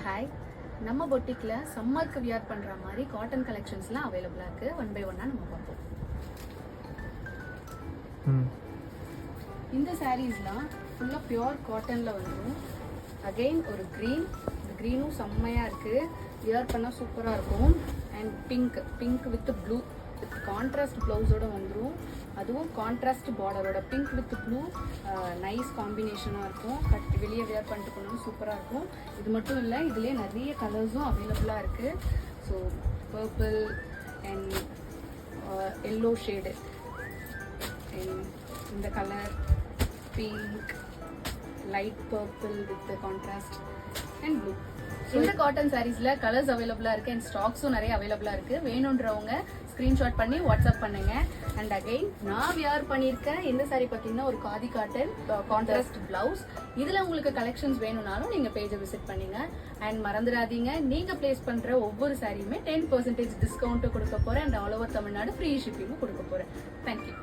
Hi, நம்ம பொட்டிக்ல சம்மருக்கு wear பண்ற மாதிரி காட்டன் கலெக்ஷன்ஸ்லாம் அவைலபிளா இருக்கு. ஒன் பை ஒன்னா நம்ம பார்ப்போம். இந்த சாரீஸ்லாம் ஃபுல்லா பியோர் காட்டன்ல வந்துடும். அகைன் ஒரு க்ரீன், இந்த க்ரீனும் செம்மையா இருக்கு, வியர் பண்ணா சூப்பரா இருக்கும். And pink with blue with contrast பிளவுஸோட வந்துடும். அதுவும் கான்ட்ராஸ்ட் பார்டரோட பிங்க் வித் ப்ளூ நைஸ் காம்பினேஷனாக இருக்கும். வெளியே வியர் பண்ணிட்டு போனாலும் சூப்பராக இருக்கும். இது மட்டும் இல்லை, இதுலேயே நிறைய கலர்ஸும் அவைலபிளாக இருக்குது. So purple and yellow shade, இந்த colour pink, light purple with contrast and blue. இந்த காட்டன் சாரீஸ்ல கலர்ஸ் அவைலபிளா இருக்கு அண்ட் ஸ்டாக்ஸும் நிறைய அவைலபிளா இருக்கு. வேணுன்றவங்க ஸ்கிரீன்ஷாட் பண்ணி வாட்ஸ்அப் பண்ணுங்க. அண்ட் அகைன் நான் வியர் பண்ணியிருக்கேன் இந்த சாரீ பார்த்தீங்கன்னா ஒரு காதி காட்டன் கான்ட்ராஸ்ட் பிளவுஸ். இதுல உங்களுக்கு கலெக்ஷன்ஸ் வேணும்னாலும் நீங்க பேஜை விசிட் பண்ணுங்க. அண்ட் மறந்துடாதீங்க, நீங்க பிளேஸ் பண்ற ஒவ்வொரு சாரியுமே 10% டிஸ்கவுண்ட் கொடுக்க போறேன். And all over Tamil Nadu free ஷிப்பிங்கும் கொடுக்க போறேன். தேங்க்யூ.